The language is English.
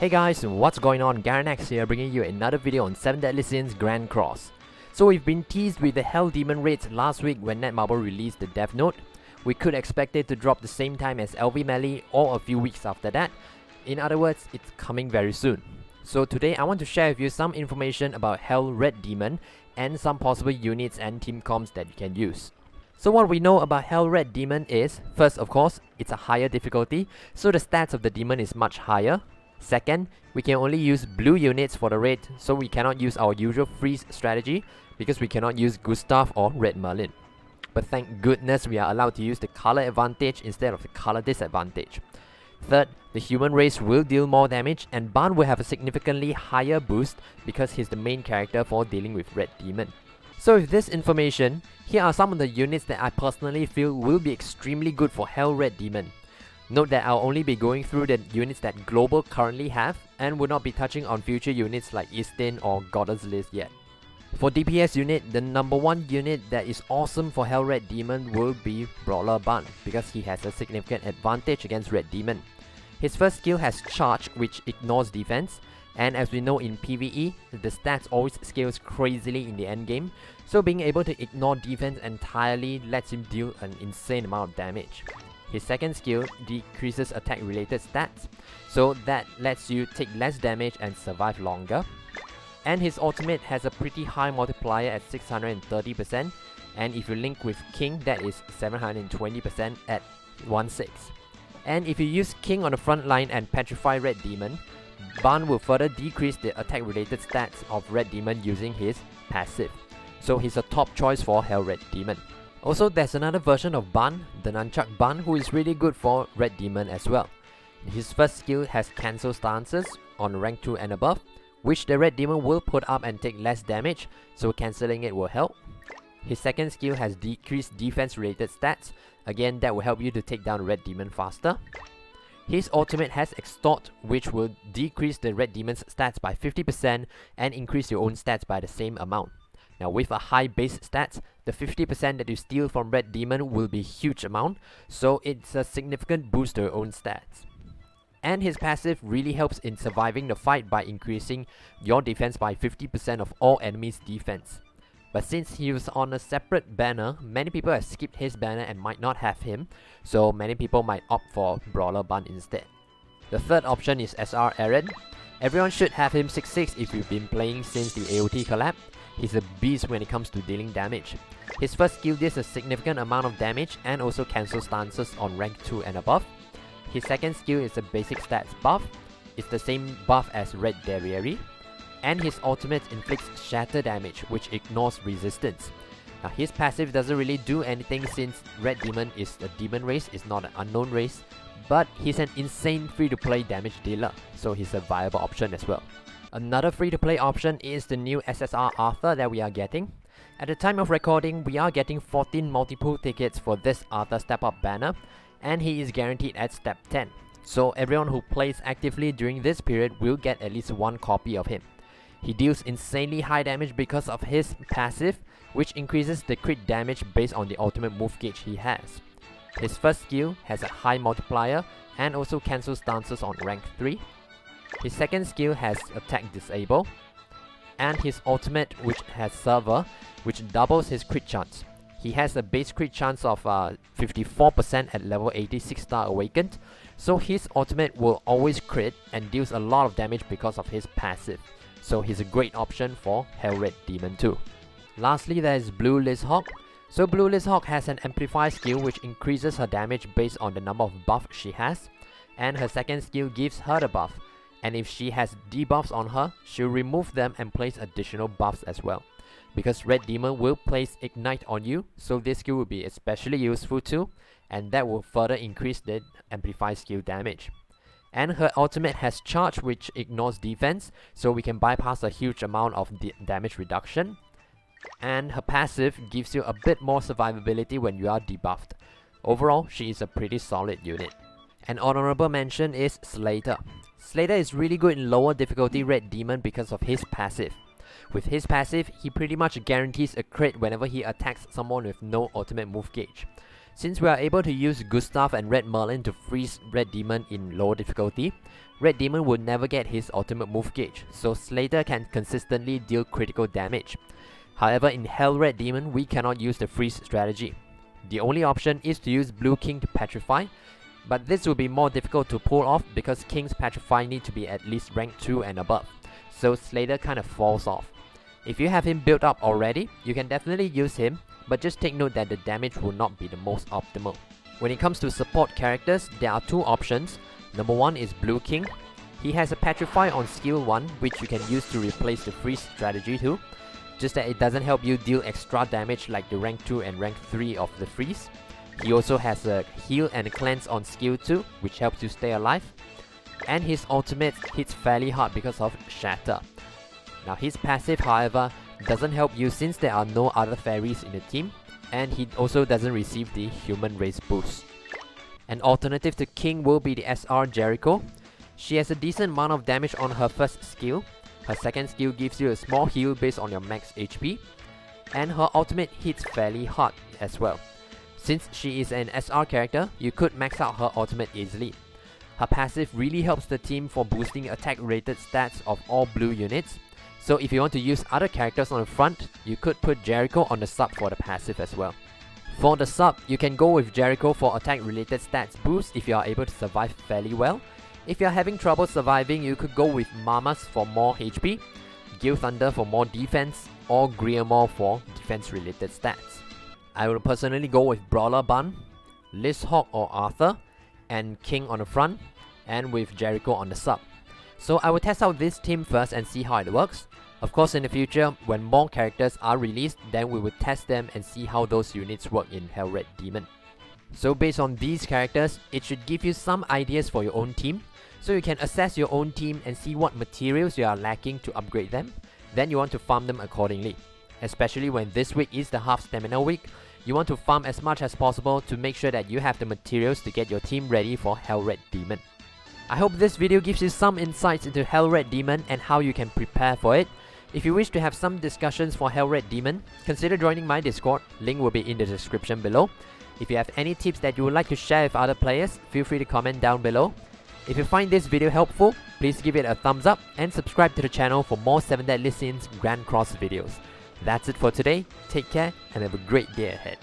Hey guys, what's going on? Garanax here, bringing you another video on 7 Deadly Sins Grand Cross. So we've been teased with the Hell Demon raids last week when Netmarble released the Death Note. We could expect it to drop the same time as LV Melee or a few weeks after that. In other words, it's coming very soon. So today I want to share with you some information about Hell Red Demon and some possible units and team comps that you can use. So what we know about Hell Red Demon is, first of course, it's a higher difficulty, so the stats of the demon is much higher. Second, we can only use blue units for the raid, so we cannot use our usual freeze strategy because we cannot use Gustav or Red Merlin. But thank goodness we are allowed to use the color advantage instead of the color disadvantage. Third, the human race will deal more damage and Ban will have a significantly higher boost because he's the main character for dealing with Red Demon. So with this information, here are some of the units that I personally feel will be extremely good for Hell Red Demon. Note that I'll only be going through the units that Global currently have and will not be touching on future units like Eastin or Goddess List yet. For DPS unit, the number one unit that is awesome for Hell Red Demon will be Brawler Ban because he has a significant advantage against Red Demon. His first skill has Charge, which ignores defense, and as we know in PvE, the stats always scales crazily in the endgame, so being able to ignore defense entirely lets him deal an insane amount of damage. His second skill decreases attack related stats, so that lets you take less damage and survive longer. And his ultimate has a pretty high multiplier at 630%, and if you link with King, that is 720% at 1/6. And if you use King on the front line and Petrify Red Demon, Ban will further decrease the attack related stats of Red Demon using his passive. So he's a top choice for Hell Red Demon. Also, there's another version of Ban, the Nunchuck Ban, who is really good for Red Demon as well. His first skill has cancel stances on rank 2 and above, which the Red Demon will put up and take less damage, so cancelling it will help. His second skill has decreased defense related stats, again that will help you to take down Red Demon faster. His ultimate has Extort, which will decrease the Red Demon's stats by 50% and increase your own stats by the same amount. Now with a high base stats, the 50% that you steal from Red Demon will be a huge amount, so it's a significant boost to your own stats. And his passive really helps in surviving the fight by increasing your defense by 50% of all enemies' defense. But since he was on a separate banner, many people have skipped his banner and might not have him, so many people might opt for Brawler Ban instead. The third option is SR Eren. Everyone should have him 6/6 if you've been playing since the AOT collab. He's a beast when it comes to dealing damage. His first skill deals a significant amount of damage and also cancels stances on rank 2 and above. His second skill is a basic stats buff. It's the same buff as Red Derriere. And his ultimate inflicts shatter damage, which ignores resistance. Now his passive doesn't really do anything since Red Demon is a demon race, it's not an unknown race, but he's an insane free-to-play damage dealer, so he's a viable option as well. Another free-to-play option is the new SSR Arthur that we are getting. At the time of recording, we are getting 14 multiple tickets for this Arthur Step Up banner, and he is guaranteed at Step 10. So everyone who plays actively during this period will get at least one copy of him. He deals insanely high damage because of his passive, which increases the crit damage based on the ultimate move gauge he has. His first skill has a high multiplier and also cancels stances on rank 3. His second skill has attack disable, and his ultimate, which has server, which doubles his crit chance. He has a base crit chance of 54% at level 86 star awakened, so his ultimate will always crit and deals a lot of damage because of his passive. So he's a great option for Hell Red Demon too. Lastly, there is Blue Lizhawk. So Blue Lizhawk has an amplify skill which increases her damage based on the number of buffs she has, and her second skill gives her the buff. And if she has debuffs on her, she'll remove them and place additional buffs as well. Because Red Demon will place Ignite on you, so this skill will be especially useful too, and that will further increase the amplify skill damage. And her ultimate has Charge, which ignores defense, so we can bypass a huge amount of damage reduction. And her passive gives you a bit more survivability when you are debuffed. Overall, she is a pretty solid unit. An honorable mention is Slater. Slater is really good in lower difficulty Red Demon because of his passive. With his passive, he pretty much guarantees a crit whenever he attacks someone with no ultimate move gauge. Since we are able to use Gustav and Red Merlin to freeze Red Demon in low difficulty, Red Demon would never get his ultimate move gauge, so Slater can consistently deal critical damage. However, in Hell Red Demon, we cannot use the freeze strategy. The only option is to use Blue King to petrify, but this will be more difficult to pull off because King's petrify need to be at least rank 2 and above, so Slater kind of falls off. If you have him built up already, you can definitely use him, but just take note that the damage will not be the most optimal. When it comes to support characters, there are two options. Number 1 is Blue King. He has a petrify on skill 1, which you can use to replace the freeze strategy too, just that it doesn't help you deal extra damage like the rank 2 and rank 3 of the freeze. He also has a heal and a cleanse on skill 2, which helps you stay alive. And his ultimate hits fairly hard because of Shatter. Now his passive, however, doesn't help you since there are no other fairies in the team, and he also doesn't receive the human race boost. An alternative to King will be the SR Jericho. She has a decent amount of damage on her first skill. Her second skill gives you a small heal based on your max HP, and her ultimate hits fairly hard as well. Since she is an SR character, you could max out her ultimate easily. Her passive really helps the team for boosting attack related stats of all blue units, so if you want to use other characters on the front, you could put Jericho on the sub for the passive as well. For the sub, you can go with Jericho for attack related stats boost if you are able to survive fairly well. If you are having trouble surviving, you could go with Mamas for more HP, Gil Thunder for more defense, or Griamore for defense related stats. I would personally go with Brawler Bun, Liz Hawk or Arthur, and King on the front, and with Jericho on the sub. So I will test out this team first and see how it works. Of course, in the future, when more characters are released, then we will test them and see how those units work in Hell Red Demon. So based on these characters, it should give you some ideas for your own team, so you can assess your own team and see what materials you are lacking to upgrade them. Then you want to farm them accordingly. Especially when this week is the half stamina week, you want to farm as much as possible to make sure that you have the materials to get your team ready for Hell Red Demon. I hope this video gives you some insights into Hell Red Demon and how you can prepare for it. If you wish to have some discussions for Hell Red Demon, consider joining my Discord, link will be in the description below. If you have any tips that you would like to share with other players, feel free to comment down below. If you find this video helpful, please give it a thumbs up and subscribe to the channel for more 7 Deadly Sins Grand Cross videos. That's it for today, take care and have a great day ahead.